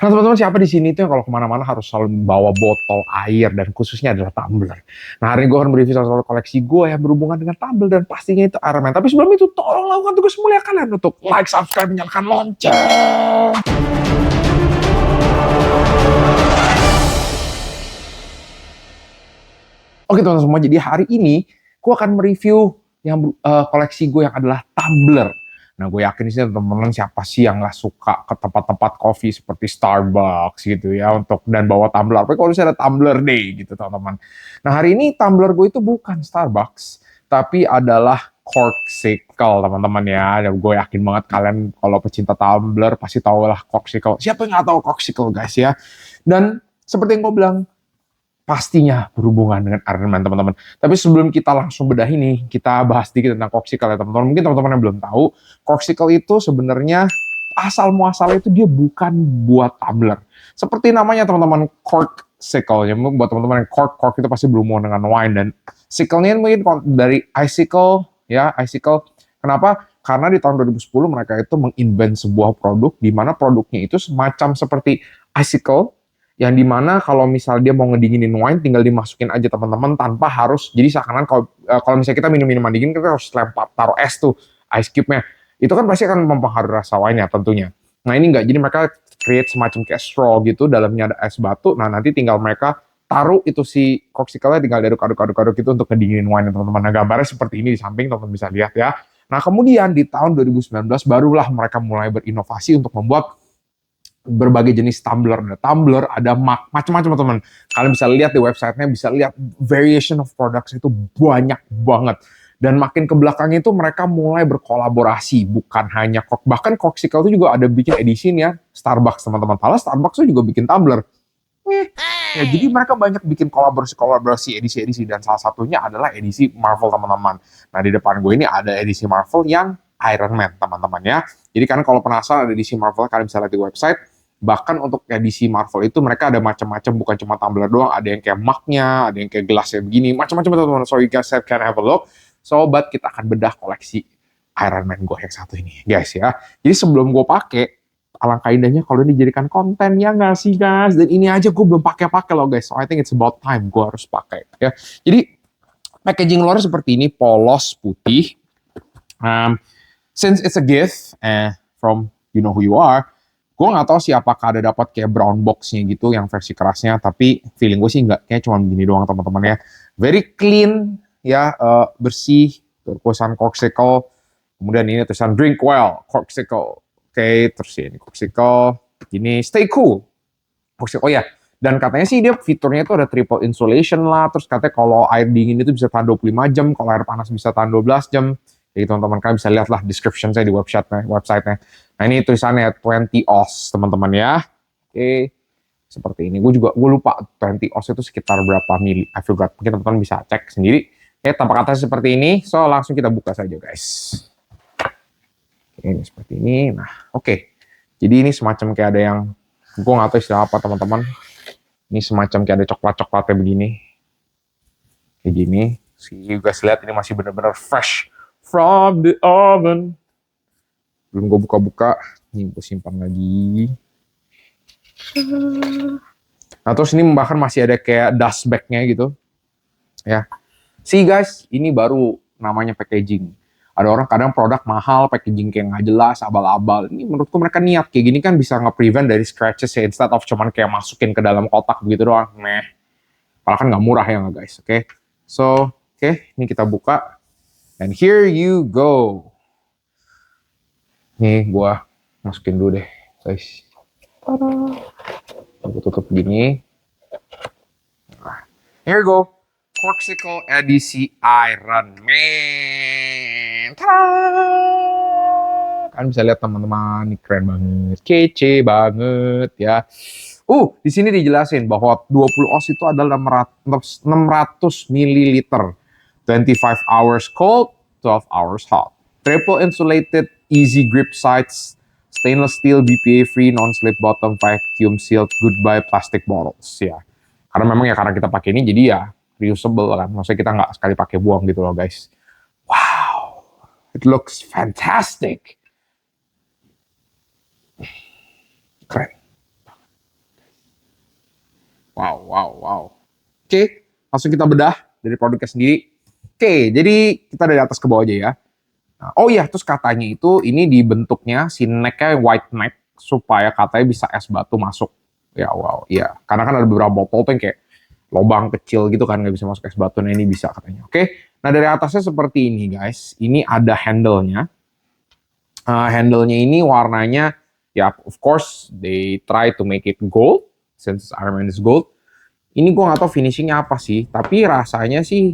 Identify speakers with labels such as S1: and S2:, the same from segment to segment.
S1: Nah teman-teman, siapa di sini tuh yang kalau kemana-mana harus selalu bawa botol air dan khususnya adalah tumbler. Nah hari ini gue akan mereview salah satu koleksi gue yang berhubungan dengan tumbler dan pastinya itu Iron Man. Tapi sebelum itu tolong lakukan tugas mulia kalian untuk like, subscribe, nyalakan lonceng. Oke teman-teman semua, jadi hari ini gue akan mereview yang koleksi gue yang adalah tumbler. Nah, gue yakin sih teman-teman siapa sih yang nggak suka ke tempat-tempat kopi seperti Starbucks gitu ya dan bawa tumbler. Tapi kalau misalnya ada tumbler day gitu teman-teman. Nah, hari ini tumbler gue itu bukan Starbucks, tapi adalah Corkcicle teman-teman ya. Dan gue yakin banget kalian kalau pecinta tumbler pasti tahu lah Corkcicle. Siapa yang nggak tahu Corkcicle guys ya? Dan seperti yang gue bilang, pastinya berhubungan dengan Iron Man teman-teman. Tapi sebelum kita langsung bedah ini, kita bahas sedikit tentang Corkcicle ya teman-teman. Mungkin teman-teman yang belum tahu, Corkcicle itu sebenarnya asal muasalnya itu dia bukan buat tumbler. Seperti namanya teman-teman, Corkcicle. Ya, buat teman-teman yang cork itu pasti berhubungan dengan wine, dan cicle-nya mungkin dari icicle ya, icicle. Kenapa? Karena di tahun 2010 mereka itu menginvent sebuah produk di mana produknya itu semacam seperti icicle, yang dimana kalau misal dia mau ngedinginin wine tinggal dimasukin aja teman-teman tanpa harus, jadi seakan-akan kalau misalnya kita minum minuman dingin kita harus lempar taruh es tuh, ice cube-nya itu kan pasti akan mempengaruhi rasa wine-nya tentunya. Nah ini enggak, jadi mereka create semacam kayak straw gitu, dalamnya ada es batu. Nah nanti tinggal mereka taruh itu si Corkcicle-nya, tinggal diaduk-aduk gitu untuk ngedinginin wine teman-teman. Nah gambarnya seperti ini di samping teman-teman bisa lihat ya. Nah kemudian di tahun 2019 barulah mereka mulai berinovasi untuk membuat berbagai jenis tumbler. Ada tumbler, ada macam-macam teman. Kalian bisa lihat di websitenya, bisa lihat variation of products itu banyak banget. Dan makin ke belakangnya itu mereka mulai berkolaborasi, bukan hanya Cork. Bahkan Corkcicle itu juga ada bikin edisinya Starbucks teman-teman. Padahal Starbucks itu juga bikin tumbler. Ya, jadi mereka banyak bikin kolaborasi edisi-edisi, dan salah satunya adalah edisi Marvel teman-teman. Nah di depan gue ini ada edisi Marvel yang Iron Man teman-teman ya. Jadi kan kalau penasaran ada edisi Marvel, kalian bisa lihat di website. Bahkan untuk edisi Marvel itu mereka ada macam-macam, bukan cuma tumbler doang, ada yang kayak mug-nya, ada yang kayak gelasnya begini, macam-macam teman-teman. So you guys can have a look. Sobat, kita akan bedah koleksi Iron Man gue yang satu ini, guys ya. Jadi sebelum gue pakai, alangkah indahnya kalau ini dijadikan konten ya nggak sih guys? Dan ini aja gue belum pakai loh guys. So I think it's about time gue harus pakai ya. Jadi packaging luar seperti ini, polos putih. Since it's a gift from you know who you are, gue nggak tahu sih apakah ada dapat kayak brown box-nya gitu yang versi kerasnya, tapi feeling gue sih nggak, kayak cuma begini doang teman-teman ya. Very clean ya, bersih, tulisan Corkcicle. Kemudian ini tulisan drink well Corkcicle. Oke, terus ini Corkcicle, ini stay cool Corkcicle. Oh ya, dan katanya sih dia fiturnya itu ada triple insulation lah. Terus katanya kalau air dingin itu bisa tahan 25 jam, kalau air panas bisa tahan 12 jam. Jadi teman-teman kalian bisa lihat lah description saya di website-nya. Nah ini tulisannya 20 oz teman-teman ya. Oke, seperti ini. Gue lupa 20 oz itu sekitar berapa mili. I forgot. Mungkin teman-teman bisa cek sendiri. Tanpa kata seperti ini. So langsung kita buka saja guys. Ini seperti ini. Nah oke. Jadi ini semacam kayak ada yang, gue nggak tahu istilah apa teman-teman. Ini semacam kayak ada coklat-coklatnya begini. Kayak gini. You guys lihat ini masih benar-benar fresh from the oven. Belum gue buka-buka. Ini gue simpan lagi. Nah terus ini bahkan masih ada kayak dust bag-nya gitu. Ya. See guys, ini baru namanya packaging. Ada orang kadang produk mahal, packaging kayak nggak jelas, abal-abal. Ini menurutku mereka niat kayak gini kan bisa nge-prevent dari scratches ya, instead of cuman kayak masukin ke dalam kotak begitu doang. Padahal kan nggak murah ya nggak guys, oke? So, ini kita buka. And here you go. Nih, gua masukin dulu deh, guys. Aku tutup begini. Nah, here you go. Corkcicle edisi Iron Man. Tada! Kan bisa lihat teman-teman, ini keren banget, kece banget ya. Di sini dijelasin bahwa 20 oz itu adalah 600 ml. 25 hours cold, 12 hours hot. Triple insulated, easy grip sides, stainless steel, BPA free, non-slip bottom, vacuum sealed, goodbye plastic bottles ya. Karena memang ya karena kita pakai ini jadi ya reusable kan. Maksudnya kita nggak sekali pakai buang gitu loh guys. Wow, it looks fantastic. Keren. Wow, wow, wow. Oke, langsung kita bedah dari produknya sendiri. Oke, jadi kita dari atas ke bawah aja ya. Nah, oh iya, terus katanya itu ini dibentuknya si necknya white neck supaya katanya bisa es batu masuk. Ya wow, iya. Karena kan ada beberapa botol tuh yang kayak lubang kecil gitu kan nggak bisa masuk es batu. Nah ini bisa katanya. Oke, nah dari atasnya seperti ini guys. Ini ada handle-nya. Handle-nya ini warnanya ya of course they try to make it gold since Iron Man is gold. Ini gue nggak tahu finishingnya apa sih, tapi rasanya sih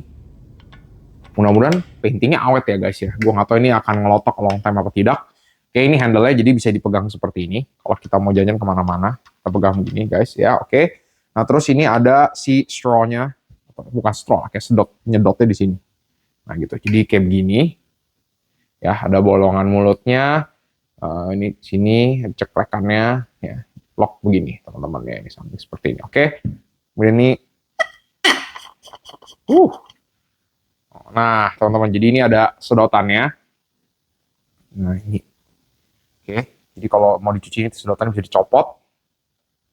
S1: mudah-mudahan paintingnya awet ya guys ya. Gue nggak tahu ini akan ngelotok long time apa tidak. Oke, ini handle-nya jadi bisa dipegang seperti ini. Kalau kita mau jajan kemana-mana, kita pegang begini guys ya. Oke. Nah terus ini ada si straw-nya, bukan straw, kayak sedot, nyedotnya di sini. Nah gitu. Jadi kayak begini. Ya ada bolongan mulutnya. Ini sini ceklekannya ya lock begini teman-teman ya, ini samping seperti ini. Oke. Kemudian ini nah teman-teman, jadi ini ada sedotannya. Nah ini oke, jadi kalau mau dicuci ini sedotannya bisa dicopot.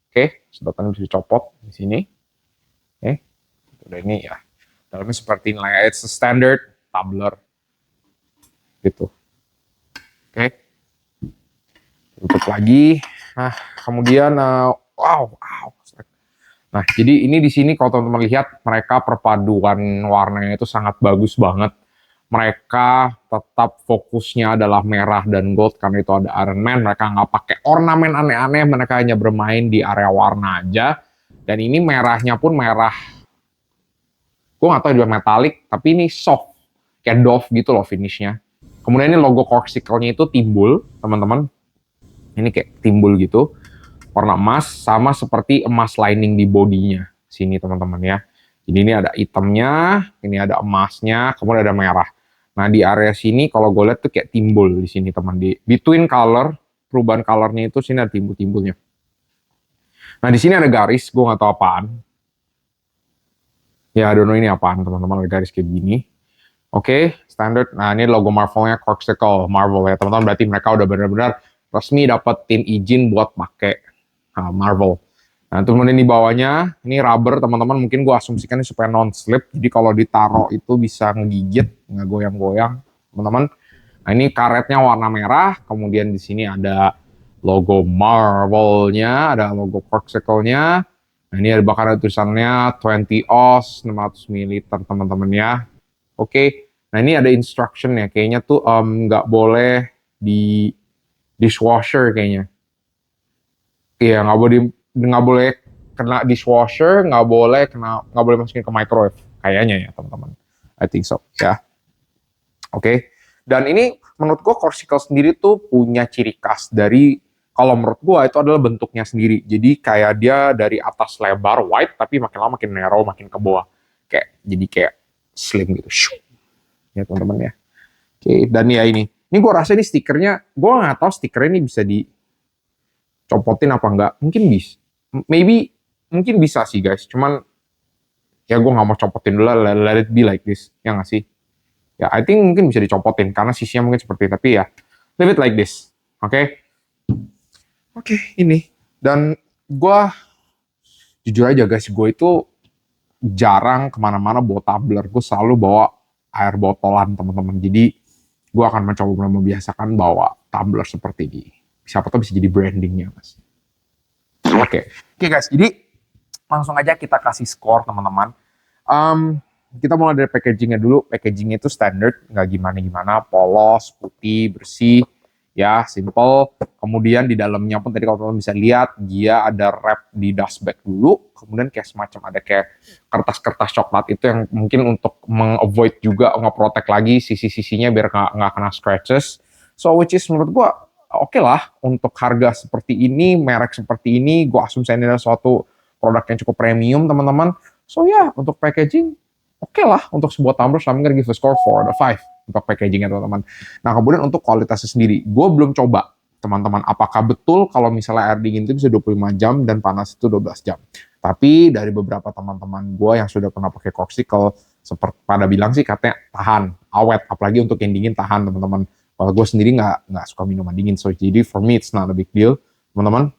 S1: Oke, sedotannya bisa dicopot di sini. Oke, udah ini ya. Dalamnya seperti ini lah, it's a standard tumbler gitu. Oke, tutup lagi. Nah, kemudian wow. Nah, jadi ini di sini kalau teman-teman lihat mereka perpaduan warnanya itu sangat bagus banget. Mereka tetap fokusnya adalah merah dan gold karena itu ada Iron Man. Mereka nggak pakai ornamen aneh-aneh, mereka hanya bermain di area warna aja. Dan ini merahnya pun merah, gue nggak tahu dia metalik, tapi ini soft, kayak doff gitu loh finishnya. Kemudian ini logo Corkcicle-nya itu timbul, teman-teman. Ini kayak timbul gitu. Warna emas sama seperti emas lining di bodinya sini teman-teman ya. Jadi ini ada hitamnya, ini ada emasnya, kemudian ada merah. Nah di area sini kalau gue lihat tuh kayak timbul di sini teman, di between color, perubahan colornya itu sini ada timbul-timbulnya. Nah di sini ada garis, gue nggak tahu apaan. Ya, I don't know ini apaan teman-teman, ada garis kayak gini. Oke, standard. Nah ini logo Marvel-nya Corkcicle Marvel ya teman-teman. Berarti mereka udah benar-benar resmi dapat tim izin buat pakai Marvel. Nah, kemudian di bawahnya ini rubber teman-teman, mungkin gue asumsikan ini supaya non slip. Jadi kalau ditaruh itu bisa ngegigit, nggak goyang-goyang, teman-teman. Nah, ini karetnya warna merah, kemudian di sini ada logo Marvel-nya, ada logo Corkcicle-nya. Nah, ini ada bahkan ada tulisannya 20 oz 600 ml teman-teman ya. Oke. Nah, ini ada instruction ya, kayaknya tuh nggak boleh di dishwasher kayaknya. Iya, nggak boleh kena dishwasher, nggak boleh masukin ke microwave kayaknya ya teman-teman. I think so ya. Oke. Dan ini menurut gue Corkcicle sendiri tuh punya ciri khas dari, kalau menurut gue itu adalah bentuknya sendiri. Jadi kayak dia dari atas lebar wide tapi makin lama makin narrow, makin ke bawah jadi kayak slim gitu. Ya teman-teman ya. Oke, dan ya ini gue rasa ini stikernya, gue nggak tahu stikernya ini bisa copotin apa enggak, mungkin bisa, mungkin bisa sih guys, cuman ya gue nggak mau copotin dulu, let it be like this, ya nggak sih, ya I think mungkin bisa dicopotin karena sisinya mungkin seperti, tapi ya leave it like this. Oke, ini, dan gue jujur aja guys, gue itu jarang kemana-mana bawa tumbler, gue selalu bawa air botolan teman-teman, jadi gue akan mencoba membiasakan bawa tumbler seperti ini. Siapa tahu bisa jadi brandingnya mas. Oke guys, jadi langsung aja kita kasih skor teman-teman. Kita mulai dari packagingnya dulu. Packagingnya itu standard, nggak gimana-gimana, polos, putih, bersih, ya simple. Kemudian di dalamnya pun tadi kalau teman-teman bisa lihat, dia ada wrap di dust bag dulu. Kemudian kayak semacam ada kayak kertas-kertas coklat itu yang mungkin untuk meng-avoid juga, nge-protect lagi sisi-sisinya biar nggak kena scratches. So which is menurut gua oke lah, untuk harga seperti ini, merek seperti ini, gue asumsi ini adalah suatu produk yang cukup premium, teman-teman. So ya, untuk packaging, oke lah, untuk sebuah tumbler, I'm gonna give a score 4 out of 5 untuk packagingnya, teman-teman. Nah, kemudian untuk kualitasnya sendiri, gue belum coba, teman-teman, apakah betul kalau misalnya air dingin itu bisa 25 jam dan panas itu 12 jam. Tapi dari beberapa teman-teman gue yang sudah pernah pakai Corkcicle, seperti pada bilang sih katanya tahan, awet, apalagi untuk yang dingin tahan, teman-teman. Kalau gue sendiri nggak suka minuman dingin, so jadi for me it's not a big deal, teman-teman.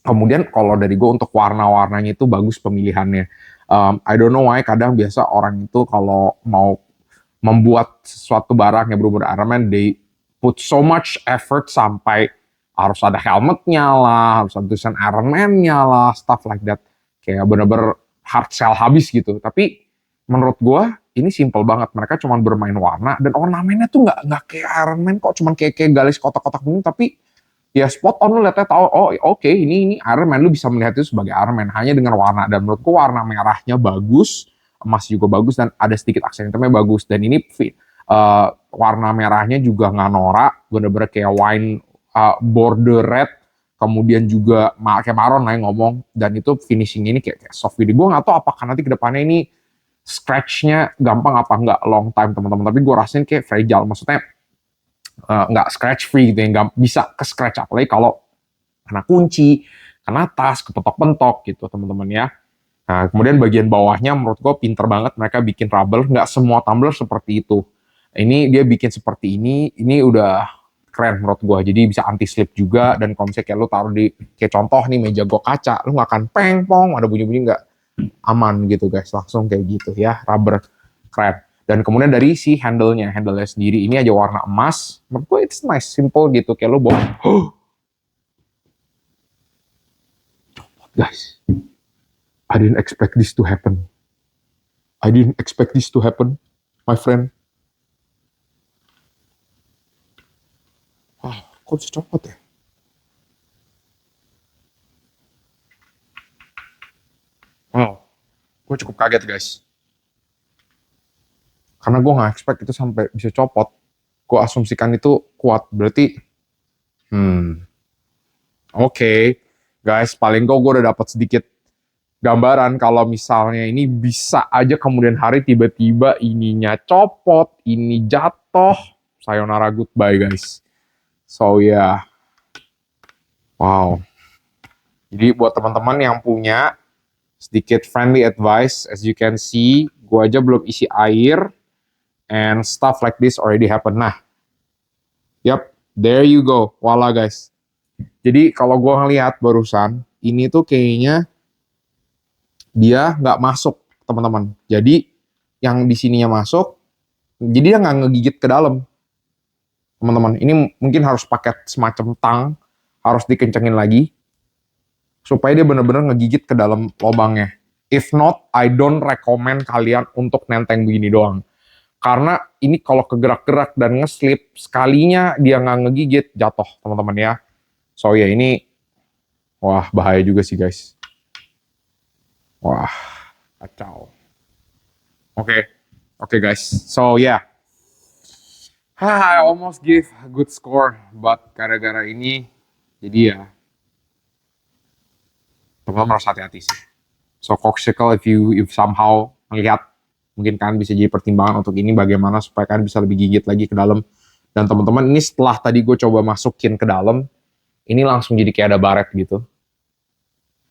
S1: Kemudian kalau dari gue untuk warna-warnanya itu bagus pemilihannya. I don't know why kadang biasa orang itu kalau mau membuat sesuatu barang yang berhubungan Iron Man, they put so much effort sampai harus ada helmetnya lah, harus ada tulisan Iron Man-nya lah, stuff like that. Kayak bener-bener hard sell habis gitu. Tapi menurut gue ini simple banget. Mereka cuma bermain warna dan ornamennya tuh nggak kayak Iron Man kok, cuma kayak garis kotak-kotak gini, tapi ya spot on, lu lihatnya tahu oh oke, ini Iron Man, lu bisa melihat itu sebagai Iron Man hanya dengan warna. Dan menurutku warna merahnya bagus, emas juga bagus, dan ada sedikit aksen hitamnya bagus. Dan ini warna merahnya juga nggak norak, bener-bener kayak wine border red, kemudian juga kayak maron lah yang ngomong, dan itu finishing ini kayak soft gitu. Gue nggak tahu apakah nanti kedepannya ini scratch-nya gampang apa nggak long time teman-teman, tapi gue rasain kayak fragile, maksudnya nggak scratch free gitu, yang nggak bisa ke scratch, apalagi kalau kena kunci, kena tas, kepentok-pentok gitu teman-teman ya. Nah, kemudian bagian bawahnya menurut gue pinter banget mereka bikin rubber, nggak semua tumbler seperti itu. Ini dia bikin seperti ini udah keren menurut gue, jadi bisa anti slip juga. Dan kalau misalnya kayak lu taruh di, kayak contoh nih meja gue kaca, lu nggak akan peng pong, ada bunyi-bunyi, nggak, aman gitu guys, langsung kayak gitu ya, rubber, keren. Dan kemudian dari si handle-nya sendiri, ini aja warna emas, menurut gue it's nice, simple gitu, kayak lu bawa, guys, I didn't expect this to happen. I didn't expect this to happen, my friend. Kok bisa copot ya? Wow, gue cukup kaget guys. Karena gue gak expect itu sampai bisa copot. Gue asumsikan itu kuat, berarti, oke. Guys, paling gue udah dapat sedikit gambaran kalau misalnya ini bisa aja kemudian hari tiba-tiba ininya copot, ini jatuh, sayonara goodbye guys. So yeah, wow. Jadi buat teman-teman yang punya sedikit friendly advice, as you can see, gue aja belum isi air, and stuff like this already happen. Nah, yep, there you go, voila guys. Jadi kalau gue ngeliat barusan, ini tuh kayaknya dia nggak masuk teman-teman. Jadi yang di sininya masuk, jadi dia nggak ngegigit ke dalam. Teman-teman, ini mungkin harus pakai semacam tang, harus dikencengin lagi supaya dia benar-benar ngegigit ke dalam lubangnya. If not, I don't recommend kalian untuk nenteng begini doang. Karena ini kalau kegerak-gerak dan ngeslip, sekalinya dia nggak ngegigit, jatuh teman-teman ya. So ya ini, wah bahaya juga sih guys. Wah, kacau. Oke guys. So yeah. I almost give a good score, but gara-gara ini, jadi ya, teman-teman harus hati-hati sih. So Corkcicle, if somehow melihat, mungkin kalian bisa jadi pertimbangan untuk ini, bagaimana supaya kalian bisa lebih gigit lagi ke dalam. Dan teman-teman, ini setelah tadi gue coba masukin ke dalam, ini langsung jadi kayak ada baret gitu.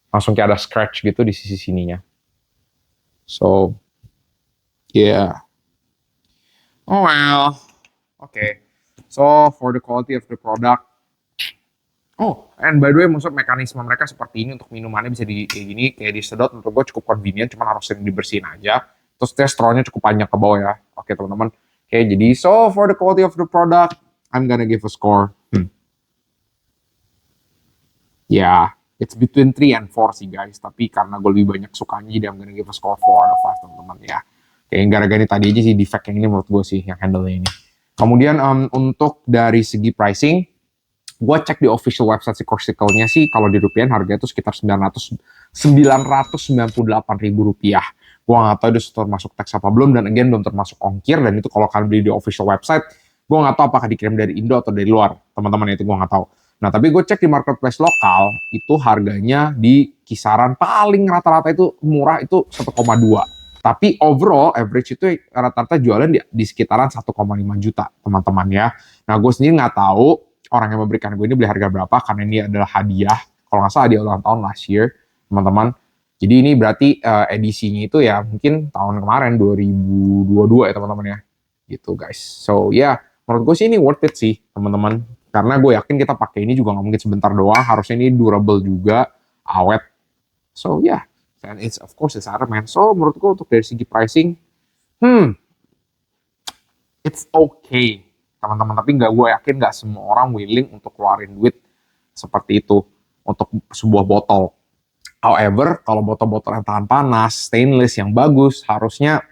S1: Langsung kayak ada scratch gitu di sisi sininya. So, yeah. Oh well. Okay, so for the quality of the product, oh, and by the way, maksud mekanisme mereka seperti ini untuk minumannya bisa kayak gini, kayak disedot, menurut gue cukup convenient, cuman harus sering dibersihin aja. Terus straw-nya cukup panjang ke bawah ya. Oke teman-teman. Oke, jadi so for the quality of the product, I'm gonna give a score. Yeah, it's between 3 and 4 sih guys, tapi karena gue lebih banyak sukanya, jadi I'm gonna give a score 4 out of 5 teman-teman ya. Kayak gara-gara tadi aja sih defect yang ini menurut gue sih, yang handle-nya ini. Kemudian untuk dari segi pricing, gue cek di official website si Corkcicle-nya sih, kalau di rupiah harganya itu sekitar 998.000 rupiah. Gue nggak tahu itu termasuk teks apa belum, dan again belum termasuk ongkir, dan itu kalau kalian beli di official website, gue nggak tahu apakah dikirim dari Indo atau dari luar, teman-teman, itu gue nggak tahu. Nah, tapi gue cek di marketplace lokal, itu harganya di kisaran paling rata-rata itu murah itu 1,2. Tapi overall average itu rata-rata jualan di sekitaran 1,5 juta teman-teman ya. Nah gue sendiri nggak tahu orang yang memberikan gue ini beli harga berapa, karena ini adalah hadiah. Kalau nggak salah hadiah ulang tahun last year teman-teman. Jadi ini berarti edisinya itu ya mungkin tahun kemarin 2022 ya teman-teman ya. Gitu guys. So ya menurut gue sih ini worth it sih teman-teman. Karena gue yakin kita pakai ini juga nggak mungkin sebentar doang. Harusnya ini durable juga. awet. So yeah, and it's of course it's Iron Man. So menurut gue untuk dari segi pricing, it's okay teman-teman. Tapi gue yakin nggak semua orang willing untuk keluarin duit seperti itu untuk sebuah botol. However, kalau botol-botol yang tahan panas, stainless yang bagus, harusnya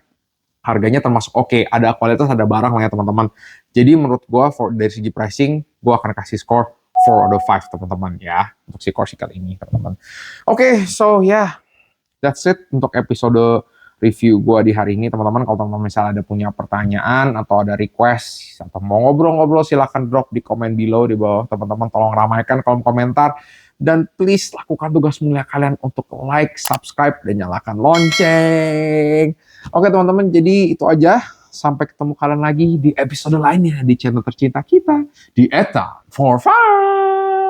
S1: harganya termasuk oke. Ada kualitas, ada barang lah ya teman-teman. Jadi menurut gue dari segi pricing, gue akan kasih skor 4 out of 5 teman-teman ya. Untuk si Corsica ini teman-teman. Oke, so yeah, that's it untuk episode review gue di hari ini teman-teman. Kalau teman-teman misalnya ada punya pertanyaan atau ada request atau mau ngobrol-ngobrol, silahkan drop di komen below di bawah teman-teman. Tolong ramaikan kolom komentar. Dan please lakukan tugas mulia kalian untuk like, subscribe, dan nyalakan lonceng. Oke teman-teman, jadi itu aja. Sampai ketemu kalian lagi di episode lainnya di channel tercinta kita, di Eta for Fun.